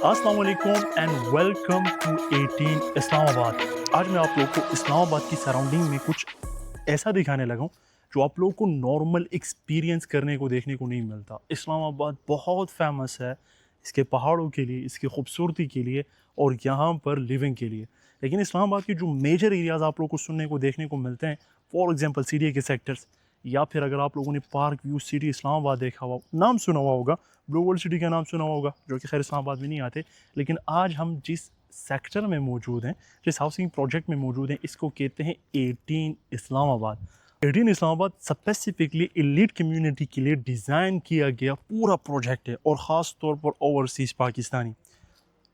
अस्सलाम वालेकुम and welcome to 18 Islamabad. आज मैं आप लोग को इस्लामाबाद की सराउंडिंग में कुछ ऐसा दिखाने लगा हूँ जो आप लोगों को नॉर्मल एक्सपीरियंस करने को देखने को नहीं मिलता। इस्लामाबाद बहुत फेमस है इसके पहाड़ों के लिए, इसकी खूबसूरती के लिए और यहाँ पर लिविंग के लिए। लेकिन इस्लामाबाद के जो मेजर एरियाज़ आप लोग को सुनने को देखने को मिलते हैं, फॉर एग्जांपल सीडीए के सेक्टर्स, या फिर अगर आप लोगों ने पार्क व्यू सिटी इस्लामाबाद देखा हुआ, नाम सुना हुआ होगा, ब्लू वर्ल्ड सिटी का नाम सुना हुआ होगा, जो कि खैर इस्लामाबाद में नहीं आते। लेकिन आज हम जिस सेक्टर में मौजूद हैं, जिस हाउसिंग प्रोजेक्ट में मौजूद हैं, इसको कहते हैं 18 Islamabad. 18 Islamabad specifically elite community के लिए डिज़ाइन किया गया पूरा प्रोजेक्ट है, और ख़ास तौर पर ओवरसीज़ पाकिस्तानी,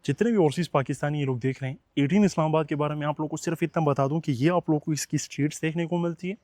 जितने भी ओवरसीज़ पाकिस्तानी ये लोग देख रहे हैं। 18 इस्लामाबाद के बारे में आप लोग को सिर्फ इतना बता दूं कि ये आप लोग को इसकी स्ट्रीट्स देखने को मिलती है,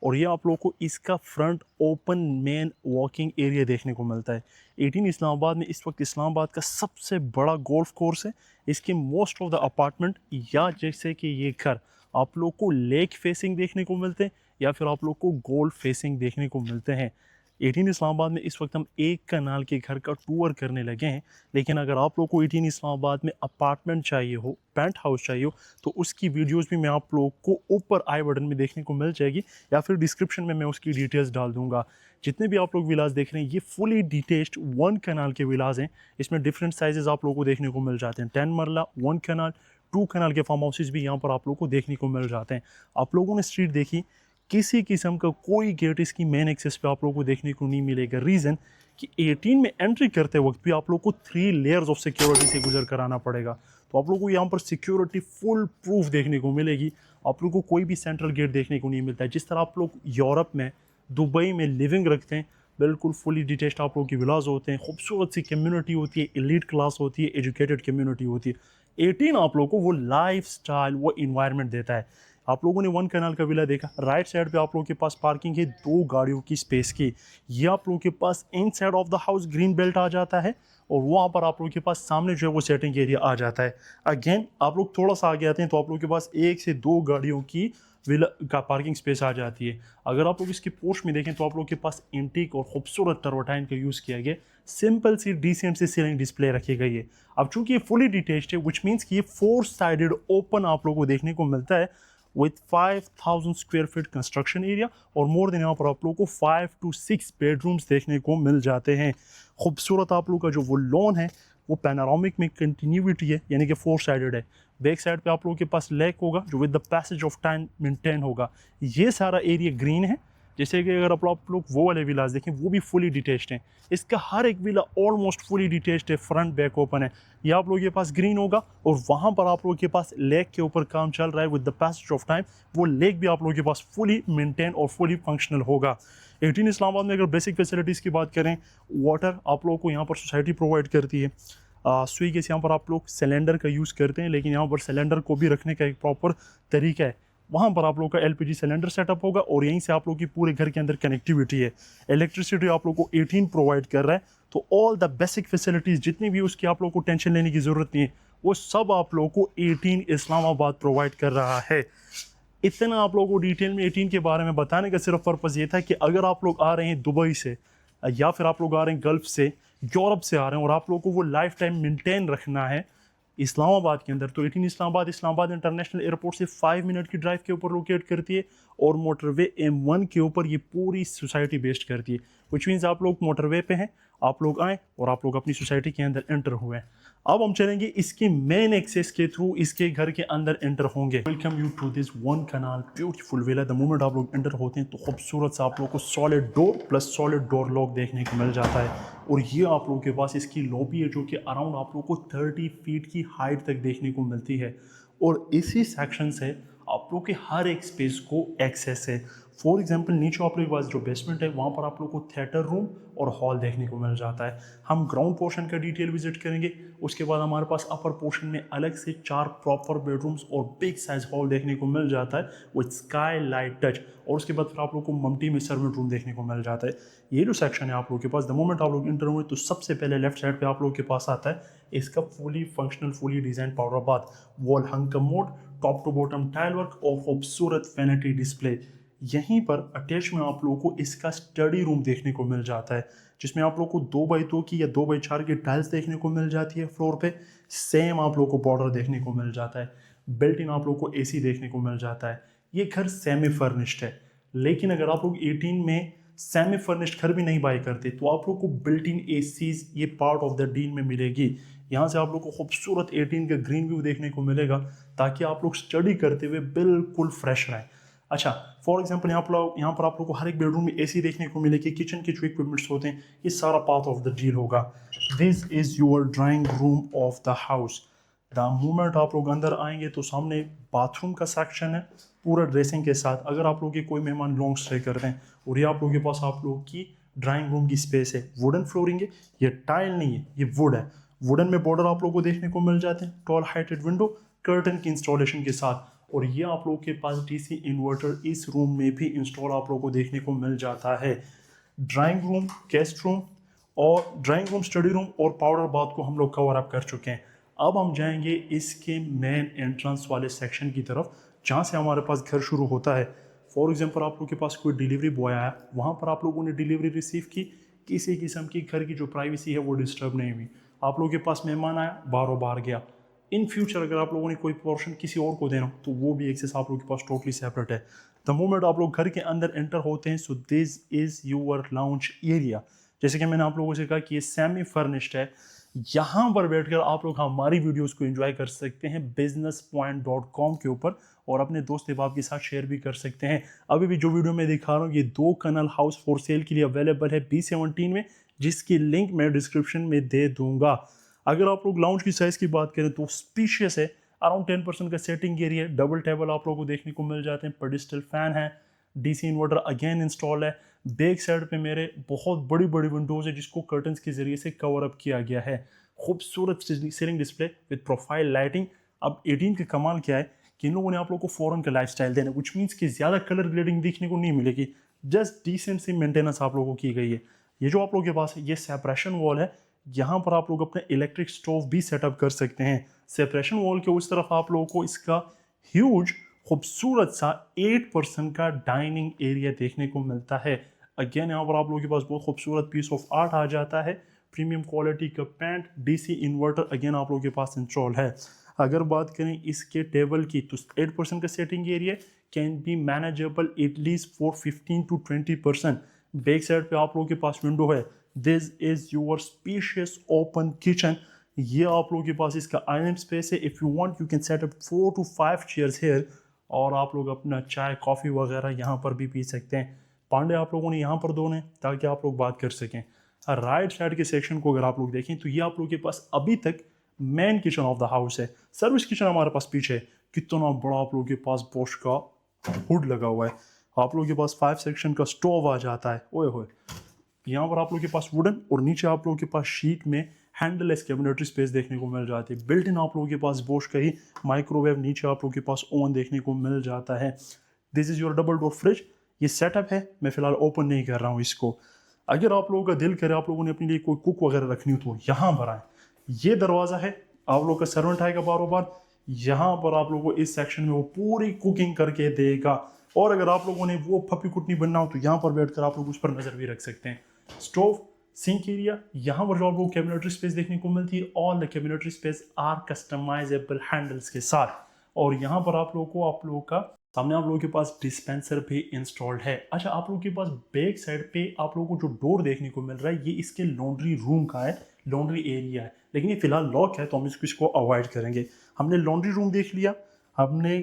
और ये आप लोगों को इसका front open main walking area देखने को मिलता है। 18 इस्लामाबाद में इस वक्त इस्लामाबाद का सबसे बड़ा गोल्फ कोर्स है। इसके मोस्ट ऑफ द अपार्टमेंट या जैसे कि ये घर आप लोग को लेक फेसिंग देखने को मिलते हैं, या फिर आप लोग को गोल्फ फेसिंग देखने को मिलते हैं। 18 इस्लामाबाद में इस वक्त हम एक कनाल के घर का टूर करने लगे हैं। लेकिन अगर आप लोग को 18 इस्लामाबाद में अपार्टमेंट चाहिए हो, पेंट हाउस चाहिए हो, तो उसकी वीडियोस भी मैं आप लोग को ऊपर आई बटन में देखने को मिल जाएगी, या फिर डिस्क्रिप्शन में मैं उसकी डिटेल्स डाल दूंगा। जितने भी आप लोग विलास देख रहे हैं, ये फुली डिटेच्ड 1 कनाल के विलास हैं। इसमें डिफरेंट साइजेस आप लोगों को देखने को मिल जाते हैं। 10 मरला, 1 कनाल, 2 कनाल के फार्म हाउसेज भी यहाँ पर आप लोग को देखने को मिल जाते हैं। आप लोगों ने स्ट्रीट देखी, किसी किस्म का कोई गेट इसकी मेन एक्सेस पे आप लोगों को देखने को नहीं मिलेगा। रीज़न कि 18 में एंट्री करते वक्त भी आप लोग को 3 लेयर्स ऑफ सिक्योरिटी से गुजर कर आना पड़ेगा। तो आप लोग को यहाँ पर सिक्योरिटी फुल प्रूफ देखने को मिलेगी। आप लोग को कोई भी सेंट्रल गेट देखने को नहीं मिलता है। जिस तरह आप लोग यूरोप में, दुबई में लिविंग रखते हैं, बिल्कुल फुली डिटेच्ड आप लोग की विलास होते हैं, खूबसूरत सी कम्युनिटी होती है, एलीट क्लास होती है, एजुकेटेड कम्युनिटी होती है। 18 आप लोग को वो लाइफ स्टाइल, वो इन्वायरमेंट देता है। आप लोगों ने 1 कनाल का विला देखा, राइट साइड पे आप लोगों के पास पार्किंग है 2 गाड़ियों की स्पेस की। ये आप लोगों के पास inside of the house green belt आ जाता है, और वहाँ पर आप लोगों के पास सामने जो है वो सेटिंग एरिया आ जाता है। अगेन आप लोग थोड़ा सा आगे आते हैं तो आप लोगों के पास 1 से 2 गाड़ियों की विला का पार्किंग स्पेस आ जाती है। अगर आप लोग इसके पोर्च में देखें तो आप लोग के पास इंटीक और खूबसूरत टर्वटाइन का यूज़ किया गया, सिंपल सी डिसेंट सी सीलिंग डिस्प्ले रखी गई है। अब चूंकि ये फुली डिटेच्ड है, विच मीन्स कि ये 4 साइडेड ओपन आप लोगों को देखने को मिलता है, with 5000 square feet construction area, और मोर देन यहाँ पर आप लोगों को 5 to 6 बेडरूम्स देखने को मिल जाते हैं। खूबसूरत आप लोग का जो वो लॉन है वो पैनारोमिक में कंटिन्यूटी है, यानी कि 4 साइडेड है। बैक साइड पे आप लोगों के पास लेक होगा जो with the passage of time maintain होगा। ये सारा एरिया ग्रीन है। जैसे कि अगर आप लोग वो वाले विलास देखें, वो भी फुली डिटेच्ड हैं। इसका हर एक विला ऑलमोस्ट फुली डिटेच्ड है, फ्रंट बैक ओपन है। ये आप लोगों के पास ग्रीन होगा, और वहाँ पर आप लोगों के पास लेक के ऊपर काम चल रहा है with the passage of time. वो लेक भी आप लोगों के पास फुली मेंटेन और फुली फंक्शनल होगा। 18 इस्लामाबाद में अगर बेसिक फैसिलिटीज़ की बात करें, वाटर आप लोगों को यहाँ पर सोसाइटी प्रोवाइड करती है। सुई गैस यहाँ पर आप लोग सिलेंडर का यूज़ करते हैं, लेकिन यहाँ पर सिलेंडर को भी रखने का एक प्रॉपर तरीका है। वहाँ पर आप लोग का एलपीजी सिलेंडर सेटअप होगा, और यहीं से आप लोग की पूरे घर के अंदर कनेक्टिविटी है। इलेक्ट्रिसिटी आप लोग को 18 प्रोवाइड कर रहा है। तो ऑल द बेसिक फैसिलिटीज़ जितनी भी उसकी आप लोग को टेंशन लेने की ज़रूरत नहीं है, वो सब आप लोग को 18 इस्लामाबाद प्रोवाइड कर रहा है। इतना आप लोगों को डिटेल में 18 के बारे में बताने का सिर्फ पर्पज़ ये था कि अगर आप लोग आ रहे हैं दुबई से, या फिर आप लोग आ रहे हैं गल्फ़ से, यूरोप से आ रहे हैं, और आप लोगों को वो लाइफ टाइम मेंटेन रखना है इस्लामाबाद के अंदर, तो 18 इस्लामाबाद इंटरनेशनल एयरपोर्ट से 5 मिनट की ड्राइव के ऊपर लोकेट करती है, और मोटरवे M1 के ऊपर ये पूरी सोसाइटी बेस्ड करती है। विच मीन्स आप लोग मोटरवे पे हैं, आप लोग आएँ और आप लोग अपनी सोसाइटी के अंदर एंटर हुए हैं। अब हम चलेंगे इसके मेन एक्सेस के थ्रू, इसके घर के अंदर एंटर होंगे। Welcome you to this 1 kanal beautiful villa. The moment आप लोग एंटर होते हैं तो खूबसूरत सा आप लोग को solid door plus solid door lock देखने को मिल जाता है, और ये आप लोगों के पास इसकी लॉबी है जो कि अराउंड आप लोग को 30 फीट की हाइट तक देखने को मिलती है, और इसी सेक्शन से आप लोग के हर एक स्पेस को एक्सेस है। फॉर एग्जांपल नीचे आप लोगों के पास जो बेसमेंट है, वहाँ पर आप लोग को थिएटर रूम और हॉल देखने को मिल जाता है। हम ग्राउंड पोर्शन का डिटेल विजिट करेंगे, उसके बाद हमारे पास अपर पोर्शन में अलग से 4 प्रॉपर बेडरूम्स और बिग साइज हॉल देखने को मिल जाता है विथ स्काई लाइट टच, और उसके बाद फिर आप लोग को मल्टी में सर्वेंट रूम देखने को मिल जाता है। ये जो सेक्शन है आप लोग के पास, द मोमेंट आप लोग इंटर हुए तो सबसे पहले लेफ्ट साइड पे आप लोग के पास आता है इसका fully functional, fully design powder bath, wall hung commode, top to bottom tile work और खूबसूरत वैनिटी डिस्प्ले। यहीं पर अटैच में आप लोगों को इसका स्टडी रूम देखने को मिल जाता है, जिसमें आप लोगों को 2x2 की या 2x4 की टाइल्स देखने को मिल जाती है फ्लोर पे। सेम आप लोगों को बॉर्डर देखने को मिल जाता है। बिल्ट इन आप लोगों को एसी देखने को मिल जाता है। ये घर सेमी फर्निश्ड है, लेकिन अगर आप लोग 18 में सेमी फर्निश्ड घर भी नहीं बाई करते तो आप लोग को बिल्ट इन एसीज ये पार्ट ऑफ द डील में मिलेगी। यहाँ से आप लोग को खूबसूरत 18 का ग्रीन व्यू देखने को मिलेगा, ताकि आप लोग स्टडी करते हुए बिल्कुल फ्रेश रहें। अच्छा, फॉर एग्जांपल यहाँ पर आप लोग को हर एक बेडरूम में एसी देखने को मिलेगी। किचन के जो इक्विपमेंट्स होते हैं ये सारा पार्ट ऑफ द डील होगा। This is your drawing room of the house. The moment आप लोग अंदर आएंगे तो सामने बाथरूम का सेक्शन है पूरा ड्रेसिंग के साथ। अगर आप लोग के कोई मेहमान लॉन्ग स्टे कर रहे हैं और ये आप लोगों के पास आप लोग की ड्राइंग रूम की स्पेस है, वुडन फ्लोरिंग है, ये टाइल नहीं है, ये वुड है। वुडन में बॉर्डर आप लोग को देखने को मिल जाते हैं, टॉल हाइटेड विंडो कर्टन की इंस्टॉलेशन के साथ। और ये आप लोगों के पास डीसी इन्वर्टर इस रूम में भी इंस्टॉल आप लोगों को देखने को मिल जाता है। ड्राइंग रूम, गेस्ट रूम और ड्राइंग रूम, स्टडी रूम और पाउडर बाथ को हम लोग कवर अप कर चुके हैं। अब हम जाएंगे इसके मेन एंट्रेंस वाले सेक्शन की तरफ, जहाँ से हमारे पास घर शुरू होता है। फॉर एग्जांपल आप लोग के पास कोई डिलीवरी बॉय आया, वहाँ पर आप लोगों ने डिलीवरी रिसीव की, किसी किस्म की घर की जो प्राइवेसी है वो डिस्टर्ब नहीं हुई। आप लोगों के पास मेहमान आया, बाहरों बाहर गया। इन फ्यूचर अगर आप लोगों ने कोई पोर्शन किसी और को देना हो तो वो भी एक्सेस आप लोगों के पास टोटली सेपरेट है। द मोमेंट आप लोग घर के अंदर एंटर होते हैं, so this is your lounge area. जैसे कि मैंने आप लोगों से कहा कि ये सेमी फर्निश्ड है। यहाँ पर बैठकर आप लोग हमारी वीडियोस को एंजॉय कर सकते हैं businesspoint.com के ऊपर, और अपने दोस्त अहबाब के साथ शेयर भी कर सकते हैं। अभी भी जो वीडियो मैं दिखा रहा हूँ ये 2 कनल हाउस फॉर सेल के लिए अवेलेबल है B17 में, जिसकी लिंक मैं डिस्क्रिप्शन में दे दूंगा। अगर आप लोग लाउंज की साइज़ की बात करें तो स्पीशियस है, अराउंड 10% का सेटिंग एरिया है। डबल टेबल आप लोगों को देखने को मिल जाते हैं, पेडिस्टल फैन है, डीसी इन्वर्टर अगेन इंस्टॉल है। बैक साइड पे मेरे बहुत बड़ी बड़ी विंडोज़ है जिसको कर्टन्स के जरिए से कवर अप किया गया है। खूबसूरत ceiling display with profile lighting. अब 18 का कमाल क्या है कि इन लोगों ने आप लोगों को फॉरेन का लाइफस्टाइल देना, विच मीन्स कि ज़्यादा कलर ग्रेडिंग देखने को नहीं मिलेगी, जस्ट डिसेंट सी मेंटेनेंस आप लोगों को की गई है। ये जो आप लोगों के पास है ये सेपरेशन वॉल है, यहाँ पर आप लोग अपने इलेक्ट्रिक स्टोव भी सेटअप कर सकते हैं। सेपरेशन वॉल के उस तरफ आप लोगों को इसका ह्यूज खूबसूरत सा 8% का डाइनिंग एरिया देखने को मिलता है। अगेन यहाँ पर आप लोगों के पास बहुत खूबसूरत पीस ऑफ आर्ट आ जाता है। प्रीमियम क्वालिटी का पैंट, डीसी इन्वर्टर अगेन आप लोगों के पास इंस्टॉल है। अगर बात करें इसके टेबल की तो 8% का setting area can be manageable at least for 15 to 20%। Back side पे आप लोगों के पास विंडो है। This is your spacious open kitchen. ये आप लोगों के पास इसका आइलैंड स्पेस है। If you want you can set up 4 to 5 chairs here, और आप लोग अपना चाय कॉफ़ी वगैरह यहाँ पर भी पी सकते हैं। पांडे आप लोगों ने यहाँ पर दोने ताकि आप लोग बात कर सकें। राइट साइड के सेक्शन को अगर आप लोग देखें तो ये आप लोगों के पास अभी तक main kitchen of the house है। सर्विस किचन हमारे पास पीछे है। कितना बड़ा आप लोगों के पास बोश का हुड लगा हुआ है। आप लोगों के पास 5 सेक्शन का स्टोव आ जाता है। ओए होए, यहाँ पर आप लोगों के पास वुडन और नीचे आप लोगों के पास शीट में हैंडलेस कैबिनेटरी स्पेस देखने को मिल जाती है। बिल्ट इन आप लोगों के पास बोश का ही माइक्रोवेव, नीचे आप लोगों के पास ओवन देखने को मिल जाता है। This is your double door fridge. ये सेटअप है, मैं फिलहाल ओपन नहीं कर रहा हूँ इसको। अगर आप लोगों का दिल करे, आप लोगों ने अपने लिए कोई कुक वगैरह रखनी हो तो यहाँ पर आए। ये दरवाज़ा है, आप लोगों का सर्वेंट आएगा बारों बार, यहाँ पर आप लोगों को इस सेक्शन में वो पूरी कुकिंग करके देगा। और अगर आप लोगों ने वो फपी कुटनी बनना हो तो यहाँ पर बैठकर आप लोग उस पर नज़र भी रख सकते हैं। स्टोव, सिंक एरिया, यहाँ पर जो आपको कैबिनेटरी स्पेस देखने को मिलती है, all the cabinetry space are customizable handles के साथ। और यहाँ पर आप लोगों का सामने आप लोगों के पास डिस्पेंसर भी इंस्टॉल्ड है। अच्छा, आप लोगों के पास बैक साइड पे आप लोगों को जो डोर देखने को मिल रहा है ये इसके लॉन्ड्री रूम का है, लॉन्ड्री एरिया है, लेकिन ये फिलहाल लॉक है तो हम इसको अवॉइड करेंगे। हमने लॉन्ड्री रूम देख लिया, हमने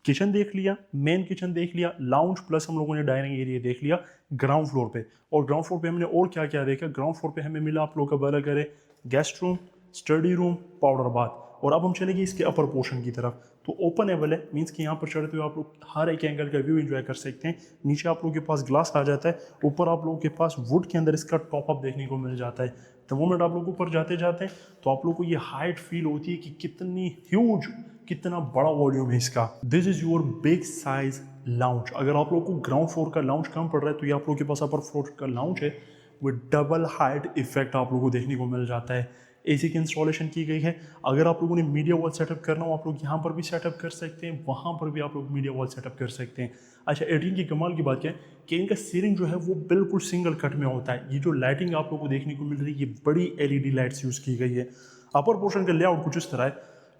किचन देख लिया, मेन किचन देख लिया, लाउंज प्लस हम लोगों ने डाइनिंग एरिया देख लिया ग्राउंड फ्लोर पे। और ग्राउंड फ्लोर पे हमने और क्या क्या देखा, ग्राउंड फ्लोर पे हमें मिला आप लोगों का बड़ा करे guest room, study room, powder bath. और अब हम चलेंगे इसके अपर पोर्शन की तरफ, तो ओपन एबल है, मीन्स कि यहाँ पर चढ़ते हुए आप लोग हर एक एंगल का व्यू एंजॉय कर सकते हैं। नीचे आप लोगों के पास ग्लास आ जाता है, ऊपर आप लोगों के पास वुड के अंदर इसका टॉप अप देखने को मिल जाता है। द मोमेंट आप लोग ऊपर जाते जाते हैं तो आप लोग को ये हाइट फील होती है कि कितनी ह्यूज, कितना बड़ा वॉल्यूम है इसका। This is your big size lounge. अगर आप लोग को ग्राउंड फ्लोर का लाउंज कम पड़ रहा है तो ये आप लोग के पास अपर फ्लोर का लाउंज है विद डबल हाइट इफेक्ट आप लोग को देखने को मिल जाता है। एसी की इंस्टॉलेशन की गई है। अगर आप लोगों ने मीडिया वॉल सेटअप करना हो आप लोग यहाँ पर भी सेटअप कर सकते हैं, वहाँ पर भी आप लोग मीडिया वॉल सेटअप कर सकते हैं। अच्छा 18 की कमाल की बात क्या है कि इनका सीलिंग जो है वो बिल्कुल सिंगल कट में होता है। ये जो लाइटिंग आप लोगों को देखने को मिल रही है ये बड़ी एलईडी लाइट्स यूज़ की गई है। अपर पोर्शन का लेआउट कुछ इस तरह है,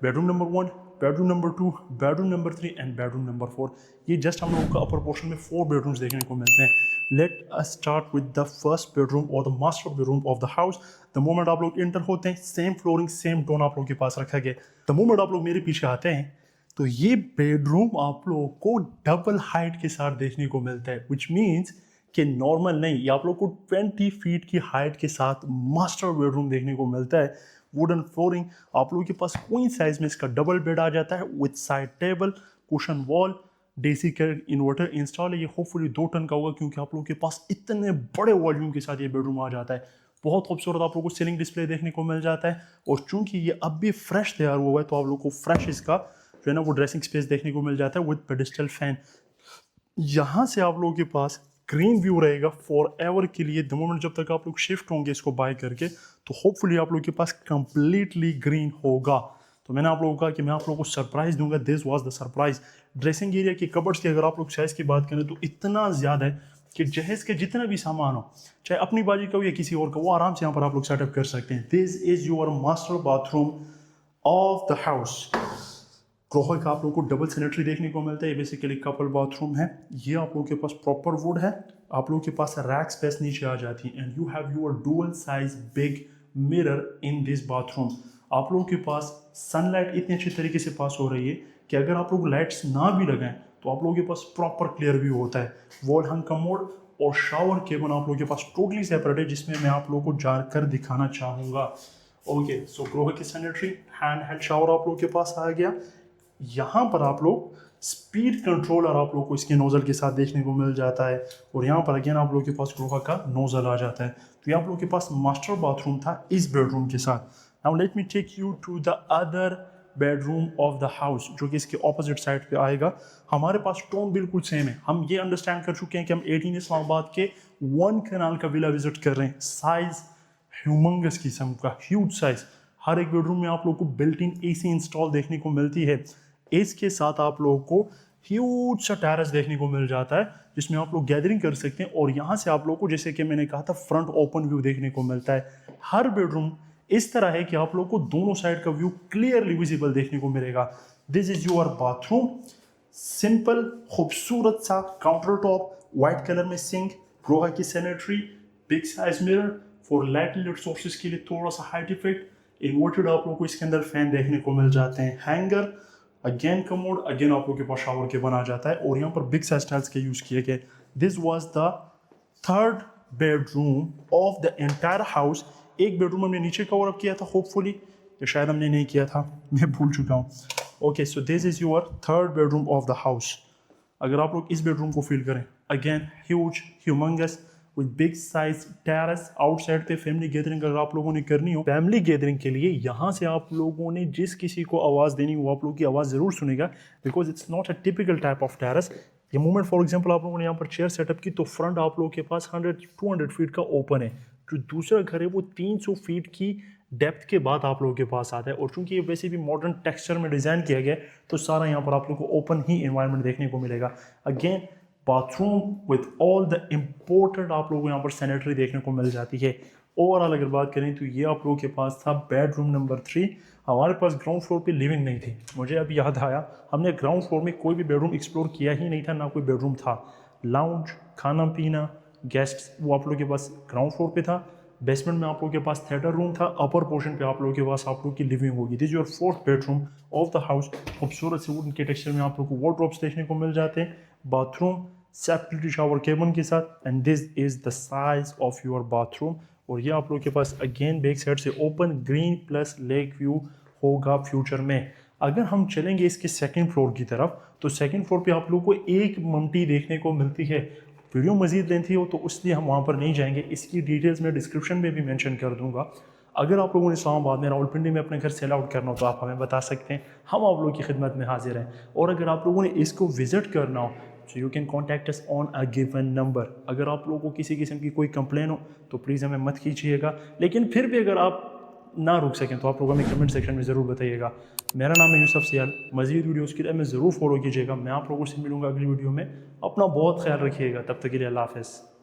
bedroom number 1, bedroom number 2, bedroom number 3 and bedroom number 4। ये जस्ट हम लोगों को अपर पोर्शन में 4 बेडरूम्स देखने को मिलते हैं। Let us start with the first bedroom और the master bedroom of the house. The moment आप लोग इंटर होते हैं सेम फ्लोरिंग सेम टोन आप लोगों के पास रखा गया। द मोमेंट आप लोग मेरे पीछे आते हैं तो ये बेडरूम आप लोगों को डबल हाइट के साथ देखने को मिलता है, विच मीन्स कि नॉर्मल नहीं, ये आप लोग को 20 फीट की हाइट के साथ मास्टर बेडरूम देखने को मिलता है। वुडन फ्लोरिंग, आप लोगों के पास क्वीन साइज में इसका डबल बेड आ जाता है with side table, cushion wall, DC का इन्वर्टर इंस्टॉल है। ये होपफुली 2 टन का होगा क्योंकि आप लोगों के पास इतने बड़े वॉल्यूम के साथ ये बेडरूम आ जाता है। बहुत खूबसूरत आप लोगों को सीलिंग डिस्प्ले देखने को मिल जाता है। और चूंकि ये अब भी फ्रेश तैयार हुआ है तो आप लोगों को फ्रेश इसका जो है ना वो ड्रेसिंग स्पेस देखने को मिल जाता है विद पेडिस्टल फैन। यहाँ से आप लोगों के पास ग्रीन व्यू रहेगा फॉर एवर के लिए। द मोमेंट जब तक आप लोग शिफ्ट होंगे इसको बाय करके तो होपफुली आप लोगों के पास कंप्लीटली ग्रीन होगा। तो मैंने आप लोगों को कहा कि मैं आप लोगों को सरप्राइज दूंगा, this was the surprise. Dressing area की कबर्ड्स की अगर आप लोग साइज की बात करें तो इतना ज़्यादा है कि जहेज के जितना भी सामान हो, चाहे अपनी बाजी का हो या किसी और का, वो आराम से यहाँ पर आप लोग सेटअप कर सकते हैं। This is your master bathroom of the house. क्रोहा का आप लोगों को डबल सैनिटरी देखने को मिलता है। ये बेसिकली कपल बाथरूम है। ये आप लोगों के पास प्रॉपर वुड है। आप लोगों के पास रैक स्पेस नीचे आ जाती है and you have your dual size big mirror in this bathroom. आप लोगों के पास सनलाइट इतनी अच्छी तरीके से पास हो रही है कि अगर आप लोग लाइट्स ना भी लगाएं तो आप लोगों के पास प्रॉपर क्लियर व्यू होता है। वॉल हंग कमोड और शावर केबल आप लोगों के पास टोटली सेपरेट है, जिसमें मैं आप लोगों को जाकर दिखाना चाहूँगा। ओके, सो क्रोहा की सैनिटरी हैंड हेल्ड शावर आप लोगों के पास आ गया। यहाँ पर आप लोग स्पीड कंट्रोलर आप लोग को इसके नोजल के साथ देखने को मिल जाता है और यहाँ पर अगेन आप लोगों के पास क्रोहा का नोजल आ जाता है। तो ये आप लोगों के पास मास्टर बाथरूम था इस बेडरूम के साथ। Now let me take you to the other bedroom of the house जो कि इसके ऑपोजिट साइड पे आएगा। हमारे पास टोन बिल्कुल सेम है। हम ये अंडरस्टैंड कर चुके हैं कि हम 18 इस्लामाबाद के 1 कनाल का विला विजिट कर रहे हैं। साइज ह्यूमंगस किस्म का, ह्यूज साइज। हर एक बेडरूम में आप लोग को बिल्ट इन एसी इंस्टॉल देखने को मिलती है। इसके साथ आप लोगों को ह्यूज सा टेरेस देखने को मिल जाता है जिसमें आप लोग गैदरिंग कर सकते हैं और यहाँ से आप लोगों को, जैसे कि मैंने कहा था, फ्रंट ओपन व्यू देखने को मिलता है। हर बेडरूम इस तरह है कि आप लोगों को दोनों साइड का व्यू क्लियरली विजिबल देखने को मिलेगा। This is your bathroom. Simple खूबसूरत सा काउंटर टॉप, व्हाइट कलर में सिंक, क्रोहा की sanitary, big size mirror for light lit sources के लिए थोड़ा सा हाइट इफेक्ट, इन्वर्टेड आप लोगों को इसके अंदर फैन देखने को मिल जाते हैं, हैंगर, अगेन कमोड, अगेन आप लोगों के पास शावर के बना जाता है और यहाँ पर बिग साइज टाइल्स के यूज किए गए। This was the third bedroom of the entire house. एक बेडरूम हमने नीचे कवर अप किया था होपफुली, या शायद हमने नहीं किया था, मैं भूल चुका हूँ। Okay, so this is your third bedroom of the house. अगर आप लोग इस बेडरूम को फील करें, again huge humongous with big size terrace. Outside पे फैमिली गैदरिंग अगर आप लोगों ने करनी हो, फैमिली गैदरिंग के लिए यहाँ से आप लोगों ने जिस किसी को आवाज़ देनी वो आप लोगों की आवाज़ ज़रूर सुनेगा, because it's not a typical type of terrace. ये मूवमेंट फॉर एग्जांपल आप लोगों ने यहाँ पर चेयर सेटअप की तो फ्रंट आप लोगों के पास 100-200 फीट का ओपन है। जो दूसरा घर है वो 300 फीट की डेप्थ के बाद आप लोगों के पास आता है और चूंकि ये वैसे भी मॉडर्न टेक्सचर में डिज़ाइन किया गया है तो सारा यहाँ पर आप लोगों को ओपन ही एनवायरनमेंट देखने को मिलेगा। Again bathroom with all the imported आप लोगों को यहाँ पर सैनिटरी देखने को मिल जाती है। ओवरऑल अगर बात करें तो ये आप लोगों के पास था बेडरूम नंबर 3। हमारे पास ग्राउंड फ्लोर पे लिविंग नहीं थी। मुझे अभी याद आया, हमने ग्राउंड फ्लोर में कोई भी बेडरूम एक्सप्लोर किया ही नहीं था, ना कोई बेडरूम था। लाउंज, खाना पीना, गेस्ट, वो आप लोगों के पास ग्राउंड फ्लोर पे था। बेसमेंट में आप लोगों के पास थिएटर रूम था। अपर पोर्शन पे आप लोगों के पास आप लोगों की लिविंग होगी। This your fourth bedroom of the house. खूबसूरत से वुडन के टेक्सचर में आप लोगों को वार्डरोब्स देखने को मिल जाते हैं। बाथरूम सेपरेटली शावर केबिन के साथ and this is the size of your bathroom. और ये आप लोगों के पास अगेन बैक साइड से open green plus lake view होगा फ्यूचर में। अगर हम चलेंगे इसके सेकंड फ्लोर की तरफ तो सेकंड फ्लोर पे आप लोगों को एक ममटी देखने को मिलती है। वीडियो मजीद लेंथी हो तो इसलिए हम वहाँ पर नहीं जाएंगे। इसकी डिटेल्स मैं डिस्क्रिप्शन में भी मेंशन कर दूंगा। अगर आप लोगों ने इस्लामाबाद में रावलपिंडी में अपने घर सेल आउट करना हो तो आप हमें बता सकते हैं, हम आप लोगों की खिदमत में हाजिर हैं। और अगर आप लोगों ने इसको विजिट करना हो so you can contact us on a given number. अगर आप लोगों को किसी किस्म की कोई कंप्लेन हो तो प्लीज़ हमें मत कीजिएगा, लेकिन फिर भी अगर आप ना रुक सकें तो आप लोग हमें कमेंट सेक्शन में ज़रूर बताइएगा। मेरा नाम है यूसुफ सियाल। मज़ीद वीडियोज़ के लिए हमें ज़रूर फॉलो कीजिएगा। मैं आप लोगों से मिलूँगा अगली वीडियो में। अपना बहुत ख्याल रखिएगा। तब तक के लिए अल्लाह हाफ़िज़।